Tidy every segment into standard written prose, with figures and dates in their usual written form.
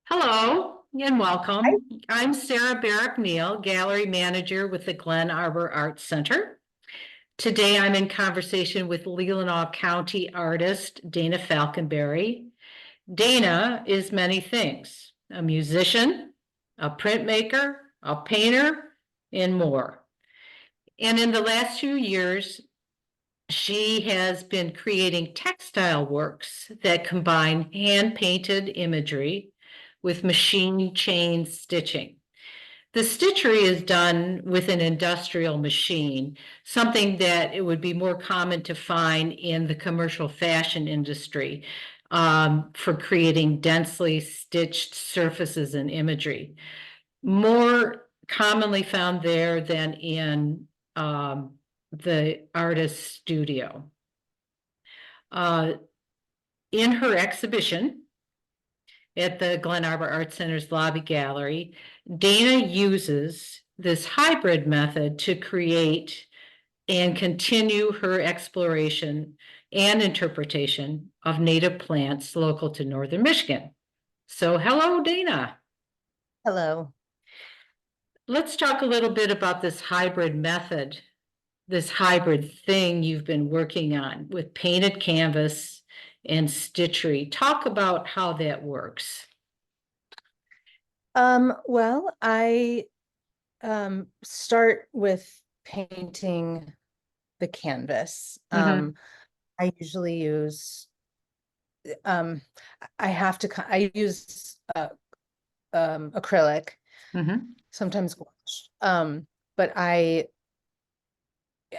Hello and Hi. welcome. I'm Sarah Barrick Neal, Gallery Manager with the Glen Arbor Art Center. Today I'm in conversation with Leelanau County artist Dana Falconberry. Dana is many things, a musician, a printmaker, a painter, and more. And in the last few years, she has been creating textile works that combine hand-painted imagery with machine chain stitching. The stitchery is done with an industrial machine, something that it would be more common to find in the commercial fashion industry for creating densely stitched surfaces and imagery. More commonly found there than in the artist's studio. Uh, in her exhibition at the Glen Arbor Art Center's lobby gallery, Dana uses this hybrid method to create and continue her exploration and interpretation of native plants local to northern Michigan. So, hello, Dana. Hello. Let's talk a little bit about this hybrid method, this hybrid thing you've been working on with painted canvas and stitchery. Talk about how that works. Well, I start with painting the canvas. Mhm. I usually use um I use acrylic, Mhm. sometimes gouache. But I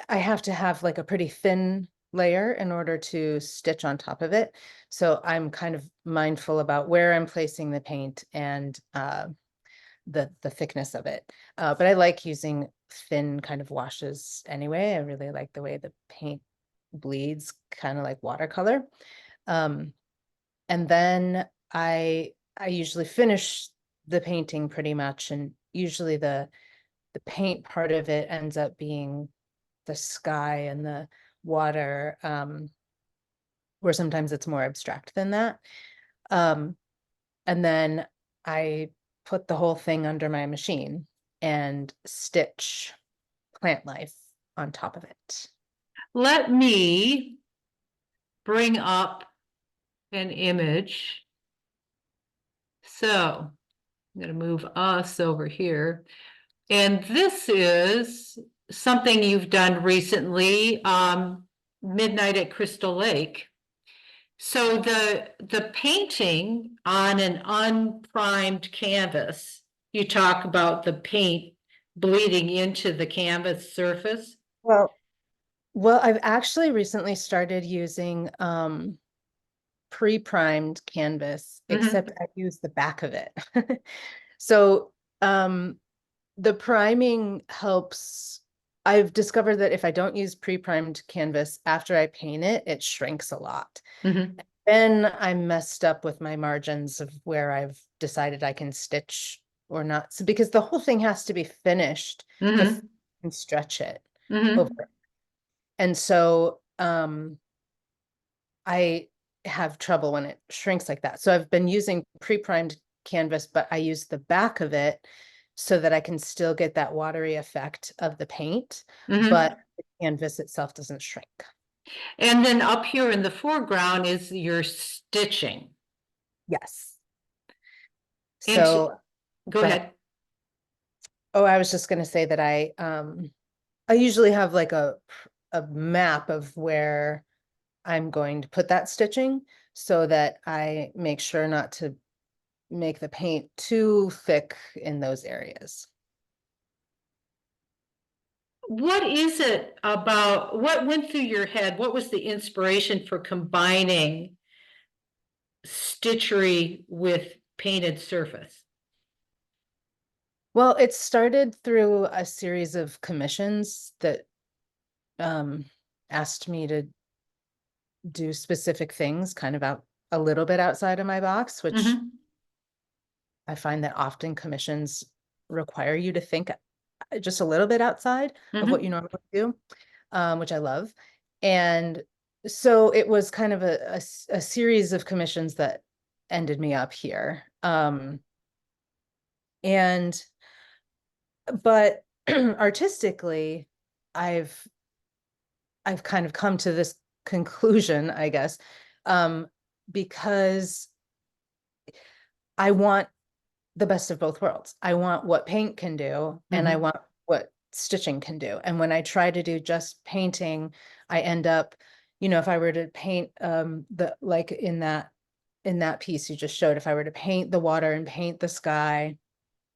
have to have like a pretty thin layer in order to stitch on top of it. So I'm kind of mindful about where I'm placing the paint and the thickness of it. But I like using thin kind of washes anyway. I really like the way the paint bleeds, kind of like watercolor. Um, and then I usually finish the painting pretty much, and usually the paint part of it ends up being the sky and the water, where sometimes it's more abstract than that. Um, and then I put the whole thing under my machine and stitch plant life on top of it. Let me bring up an image. So I'm going to move us over here. And this is something you've done recently, Midnight at Crystal Lake. So the painting on an unprimed canvas, you talk about the paint bleeding into the canvas surface. Well, well, I've actually recently started using pre-primed canvas, except Mhm. I use the back of it. So um the priming helps. I've discovered that if I don't use pre-primed canvas after I paint it, it shrinks a lot. Mhm. Then I'm messed up with my margins of where I've decided I can stitch or not. So because the whole thing has to be finished before Mhm. I can stretch it Mhm. over. And so I have trouble when it shrinks like that. So I've been using pre-primed canvas, but I use the back of it so that I can still get that watery effect of the paint, Mhm. but the canvas itself doesn't shrink. And then up here in the foreground is your stitching. Yes. And So go go ahead. ahead. Oh, I was just going to say that I usually have like a map of where I'm going to put that stitching so that I make sure not to make the paint too thick in those areas. What is it about what went through your head? What was the inspiration for combining stitchery with painted surface? Well, it started through a series of commissions that um, asked me to do specific things, kind of out a little bit outside of my box, which Mhm. I find that often commissions require you to think just a little bit outside of what you Mhm. normally do, which I love. And so it was kind of a series of commissions that ended me up here. Um, and, but artistically, I've kind of come to this conclusion, I guess, because I want the best of both worlds. I want what paint can do, and I want what stitching can do. And when I try to do just painting, I end up, if I were to paint the like in that piece you just showed, if I were to paint the water and paint the sky,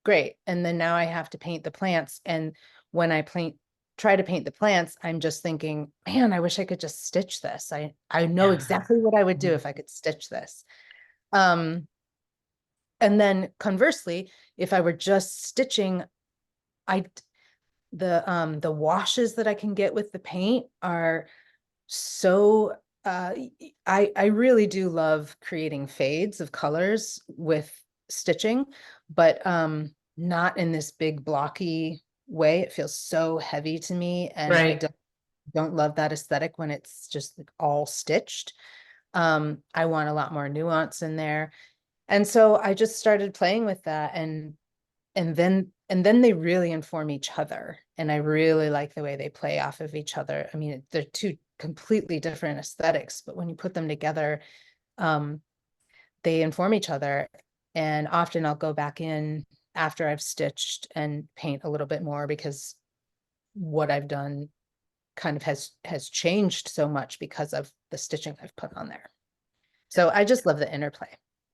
great. And then now I have to paint the plants. And when I try to paint the plants, I'm just thinking, man, I wish I could just stitch this. I know exactly what I would do if I could stitch this. And then conversely, if I were just stitching, the washes that I can get with the paint are so I really do love creating fades of colors with stitching, but not in this big blocky way. It feels so heavy to me, and I Right. don't love that aesthetic when it's just like all stitched. I want a lot more nuance in there. And so I just started playing with that, and then they really inform each other. And I really like the way they play off of each other. I mean, they're two completely different aesthetics, but when you put them together, they inform each other. And often I'll go back in after I've stitched and paint a little bit more, because what I've done kind of has changed so much because of the stitching I've put on there. So I just love the interplay.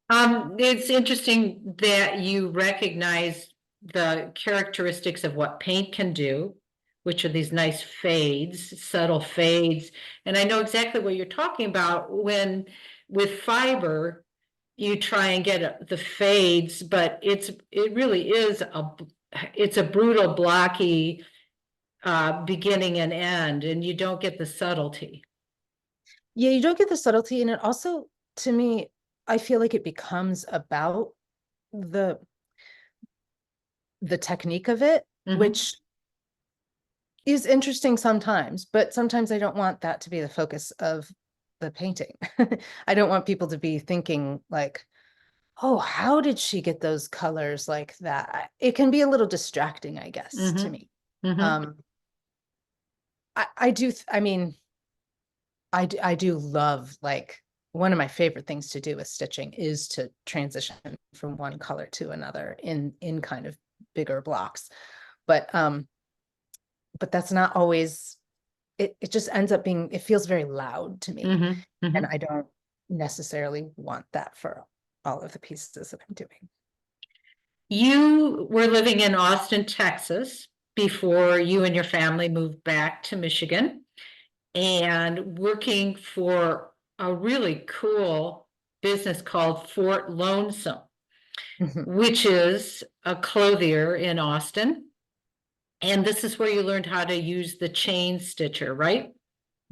It's interesting that you recognize the characteristics of what paint can do, which are these nice fades, subtle fades. And I know exactly what you're talking about when with fiber, you try and get the fades, but it really is it's a brutal, blocky beginning and end, and you don't get the subtlety. Yeah, you don't get the subtlety, and it also, to me, I feel like it becomes about the technique of it, which is interesting sometimes, but sometimes I don't want that to be the focus of the painting. I don't want people to be thinking like, oh, how did she get those colors like that? It can be a little distracting, I guess, to me. Um, I do, I mean, I do love, like, one of my favorite things to do with stitching is to transition from one color to another in kind of bigger blocks. But that's not always, it just ends up being, it feels very loud to me. And I don't necessarily want that for all of the pieces that I'm doing. You were living in Austin, Texas, before you and your family moved back to Michigan and working for a really cool business called Fort Lonesome, which is a clothier in Austin. And this is where you learned how to use the chain stitcher, right?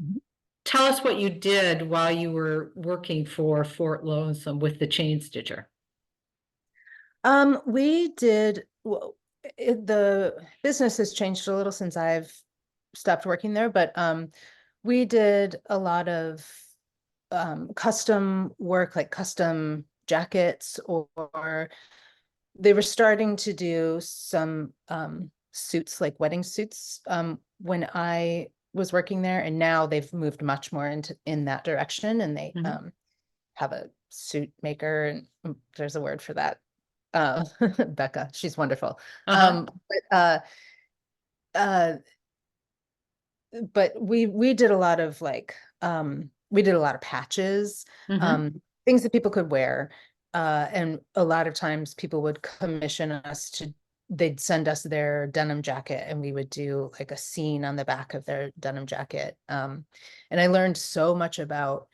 Mhm. Tell us what you did while you were working for Fort Lonesome with the chain stitcher. We did, well, the business has changed a little since I've stopped working there, but we did a lot of custom work, like custom jackets, or they were starting to do some suits, like wedding suits, when I was working there, and now they've moved much more in that direction, and they have a suit maker, and there's a word for that. Becca, she's wonderful. But uh but we did a lot of, like, we did a lot of patches, things that people could wear, and a lot of times people would commission us to, they'd send us their denim jacket, and we would do like a scene on the back of their denim jacket. And I learned so much about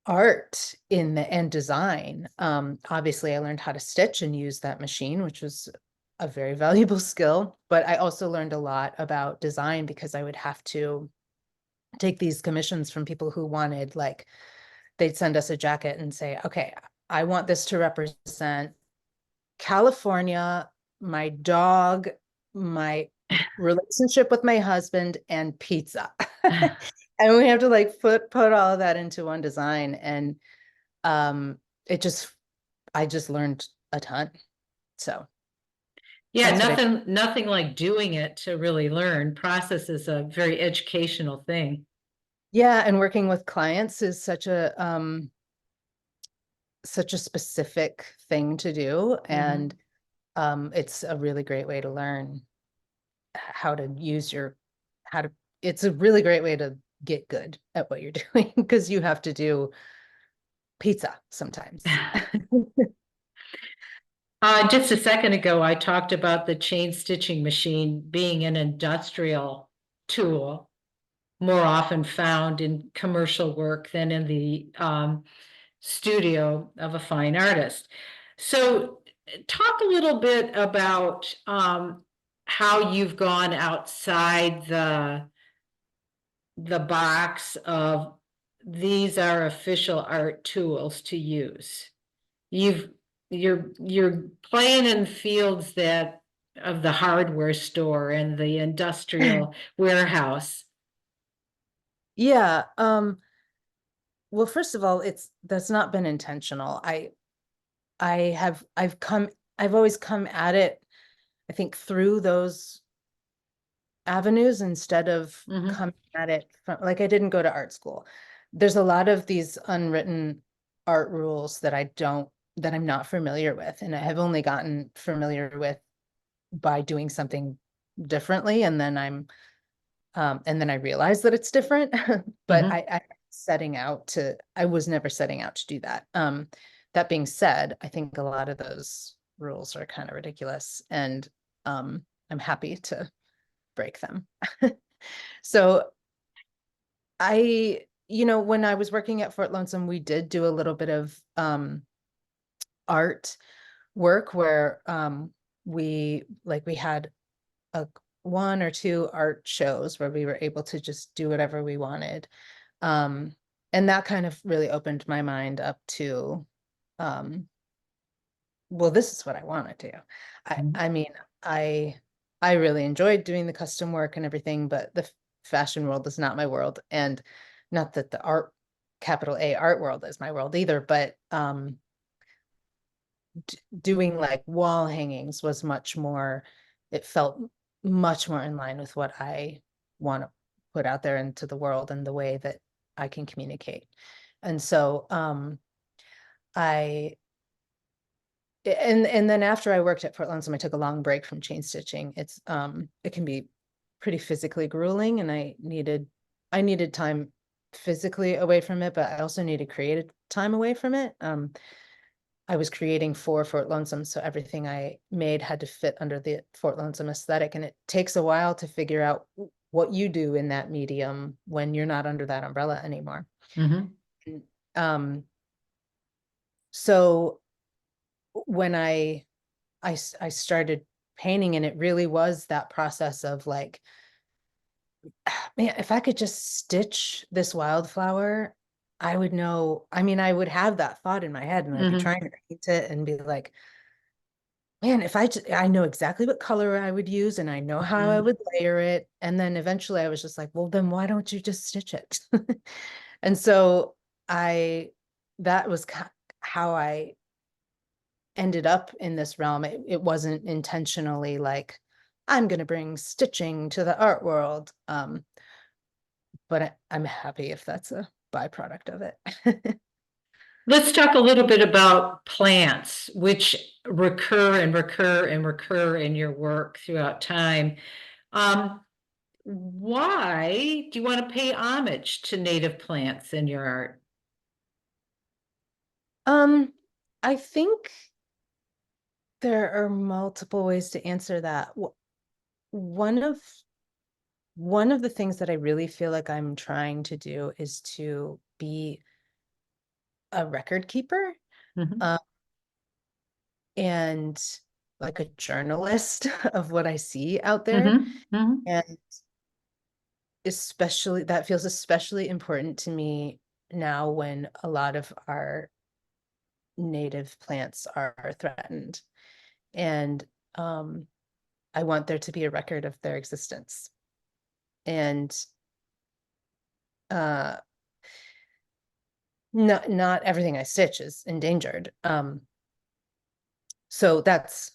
art and design. Obviously I learned how to stitch and use that machine, which was a very valuable skill, but I also learned a lot about design, because I would have to take these commissions from people who wanted, like, they'd send us a jacket and say, okay, I want this to represent California, my dog, my relationship with my husband, and pizza. And we have to, like, put all of that into one design. And it just, I just learned a ton. So Yeah, that's what I, nothing like doing it to really learn. Process is a very educational thing. yeah, and working with clients is such a specific thing to do. And it's a really great way to learn how to use your, how to, it's a really great way to get good at what you're doing because you have to do pizza sometimes. Just a second ago, I talked about the chain stitching machine being an industrial tool, more often found in commercial work than in the studio of a fine artist. So, talk a little bit about how you've gone outside the box of these are official art tools to use. You've you're playing in fields that of the hardware store and the industrial warehouse. Yeah, well, first of all, that's not been intentional. I've always come at it, I think, through those avenues instead of Mhm. coming at it from, like, I didn't go to art school. There's a lot of these unwritten art rules that I'm not familiar with, and I have only gotten familiar with by doing something differently, and then I realized that it's different. But Mhm. I was never setting out to do that. That being said, I think a lot of those rules are kind of ridiculous, and I'm happy to break them. So when I was working at Fort Lonesome, we did do a little bit of art work where we had a one or two art shows where we were able to just do whatever we wanted. Um, and that kind of really opened my mind up to, um, well, this is what I want to do. Mhm. I mean, I I really enjoyed doing the custom work and everything, but the fashion world is not my world. And not that the art, capital A, art world is my world either, but doing like wall hangings was much more, it felt much more in line with what I want to put out there into the world and the way that I can communicate. And so I and then after I worked at Fort Lonesome, I took a long break from chain stitching. It can be pretty physically grueling, and I needed time physically away from it, but I also needed creative time away from it. I was creating for Fort Lonesome, so everything I made had to fit under the Fort Lonesome aesthetic, and it takes a while to figure out what you do in that medium when you're not under that umbrella anymore. Mhm. And, so when I started painting, and it really was that process of like, man, if I could just stitch this wildflower, I would know. I mean, I would have that thought in my head, and I'd be Mhm. trying to paint it and be like, man, if I know exactly what color I would use, and I know how I Mhm. would layer it. And then eventually I was just like, well, then why don't you just stitch it? And so I, that was how I ended up in this realm. It wasn't intentionally like, I'm going to bring stitching to the art world. But I'm happy if that's a byproduct of it. Let's talk a little bit about plants, which recur and recur and recur in your work throughout time. Um, why do you want to pay homage to native plants in your art? Um, I think there are multiple ways to answer that. One of one of the things that I really feel like I'm trying to do is to be a record keeper, Mhm. uh, and like a journalist of what I see out there. Mhm. Mhm. And especially that feels especially important to me now when a lot of our native plants are threatened. And um, I want there to be a record of their existence. And uh, not everything I stitch is endangered. So that's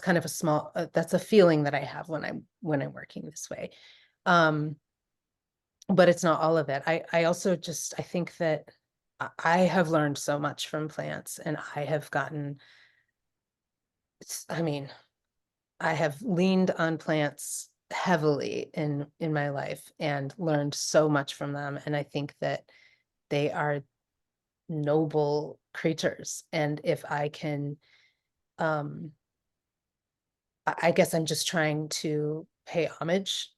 kind of a small, that's a feeling that I have when I'm working this way. But it's not all of it. I also just, I think that I have learned so much from plants, and I have gotten, I mean, I have leaned on plants heavily in my life and learned so much from them. And I think that they are noble creatures. And if I can, I guess I'm just trying to pay homage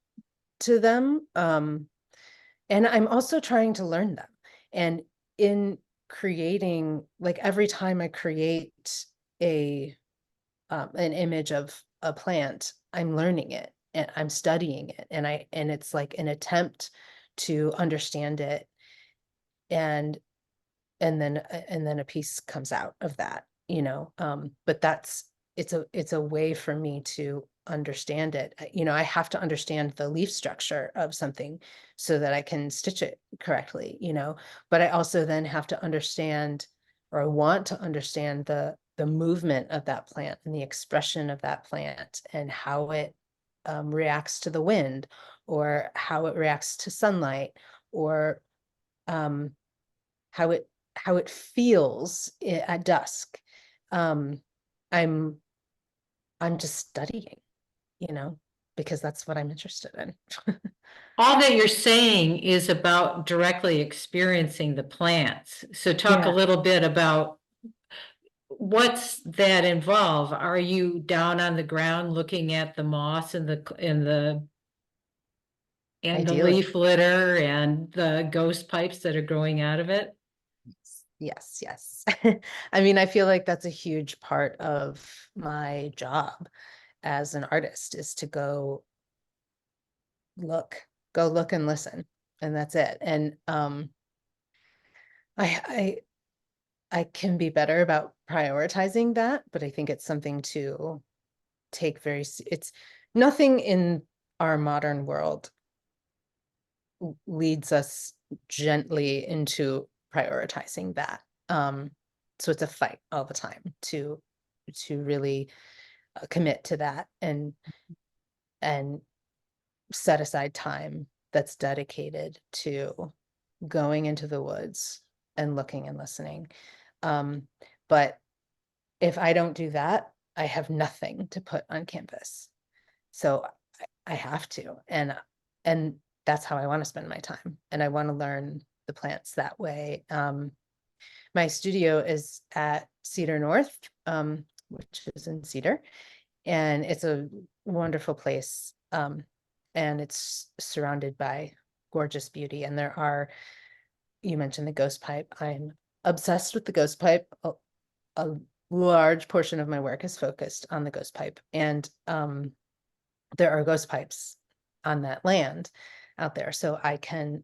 to them. And I'm also trying to learn them. And in creating, like every time I create a an image of a plant, I'm learning it and I'm studying it, and it's like an attempt to understand it, and and then a piece comes out of that, you know. But that's, it's a way for me to understand it. You know, I have to understand the leaf structure of something so that I can stitch it correctly, you know. But I also then have to understand, or I want to understand, the movement of that plant and the expression of that plant, and how it reacts to the wind, or how it reacts to sunlight, or um, how it feels at dusk. Um, I'm I'm just studying, you know, because that's what I'm interested in. All that you're saying is about directly experiencing the plants. So talk a Yeah, little bit about what's that involve? Are you down on the ground looking at the moss and the ideally. leaf litter and the ghost pipes that are growing out of it? Yes, yes. I mean, I feel like that's a huge part of my job as an artist, is to look, go look and listen, and that's it. And I I can be better about prioritizing that, but I think it's something to take it's nothing in our modern world leads us gently into prioritizing that. So it's a fight all the time to really commit to that, and set aside time that's dedicated to going into the woods and looking and listening. Um, but if I don't do that, I have nothing to put on canvas. So I have to, and that's how I want to spend my time. And I want to learn the plants that way. My studio is at Cedar North, which is in Cedar, and it's a wonderful place. And it's surrounded by gorgeous beauty. And there are, you mentioned the ghost pipe. I'm obsessed with the ghost pipe. A large portion of my work is focused on the ghost pipe, and there are ghost pipes on that land out there. So I can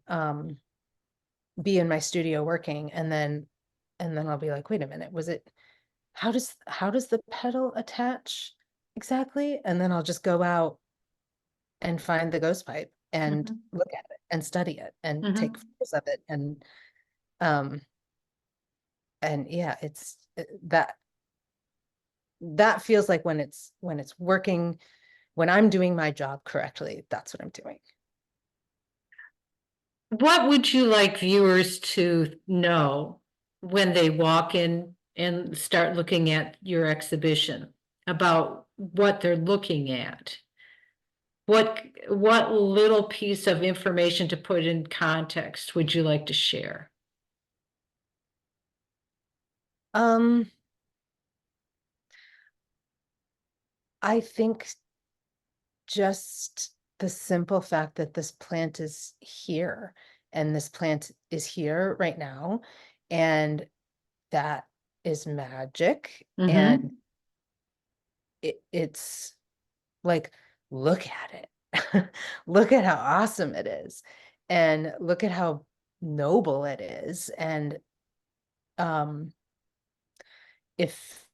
be in my studio working, and then I'll be like, wait a minute, was it, how does the pedal attach exactly? And then I'll just go out and find the ghost pipe and Mhm. look at it and study it and take Mhm. photos of it. Um and yeah, it's that that feels like when it's working, when I'm doing my job correctly, that's what I'm doing. What would you like viewers to know when they walk in and start looking at your exhibition about what they're looking at? What little piece of information to put in context would you like to share? Um, I think just the simple fact that this plant is here, and this plant is here right now, and that is magic. And Mm-hmm. it's like, look at it. Look at how awesome it is. And look at how noble it is. And um if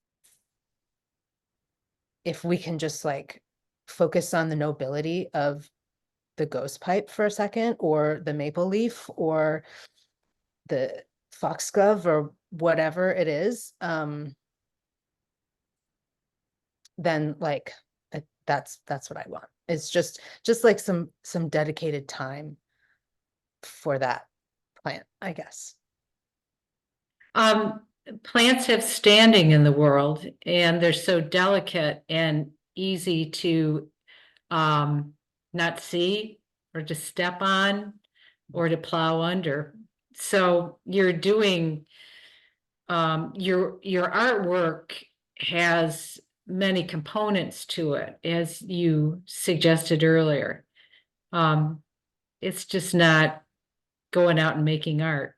we can just like focus on the nobility of the ghost pipe for a second, or the maple leaf, or the foxglove, or whatever it is, then like that's what I want. It's just like some dedicated time for that plant, I guess. Um, Plants have standing in the world, and they're so delicate and easy to not see or to step on or to plow under. So you're doing your artwork has many components to it, as you suggested earlier. Um, it's just not going out and making art.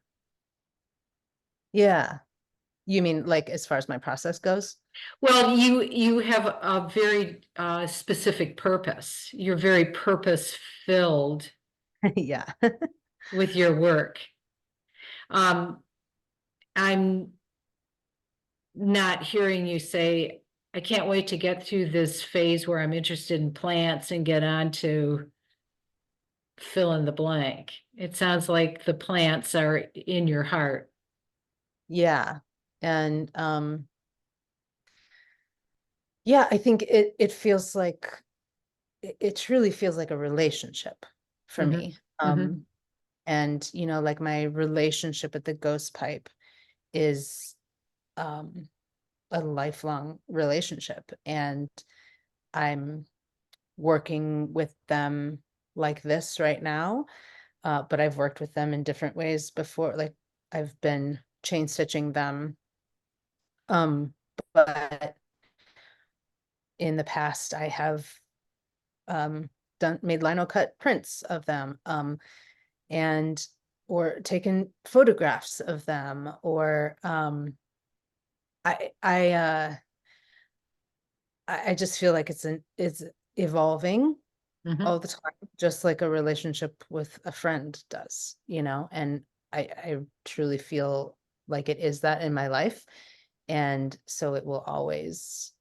Yeah. You mean like as far as my process goes? Well, you have a very specific purpose. You're very purpose filled Yeah. with your work. Um, I'm not hearing you say, I can't wait to get through this phase where I'm interested in plants and get on to fill in the blank. It sounds like the plants are in your heart. Yeah. And yeah, I think it feels like it truly feels like a relationship for Mhm, me. mhm. And you know, like my relationship with the ghost pipe is um a lifelong relationship, and I'm working with them like this right now. But I've worked with them in different ways before. Like I've been chain stitching them. But in the past I have made lino cut prints of them, and or taken photographs of them, or I I uh I just feel like it's evolving Mhm. all the time, just like a relationship with a friend does, you know, and I truly feel like it is that in my life. And so it will always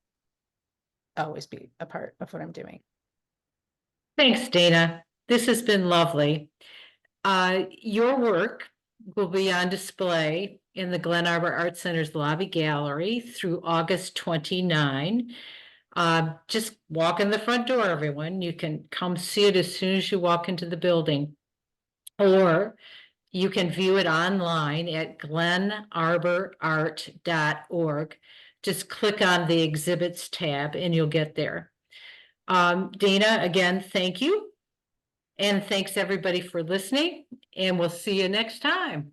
be a part of what I'm doing. Thanks, Dana. This has been lovely. Your work will be on display in the Glen Arbor Art Center's lobby gallery through August 29. Just walk in the front door, everyone. You can come see it as soon as you walk into the building. Or you can view it online at glenarborart.org. Just click on the exhibits tab and you'll get there. Dana, again, thank you. And thanks everybody for listening, and we'll see you next time.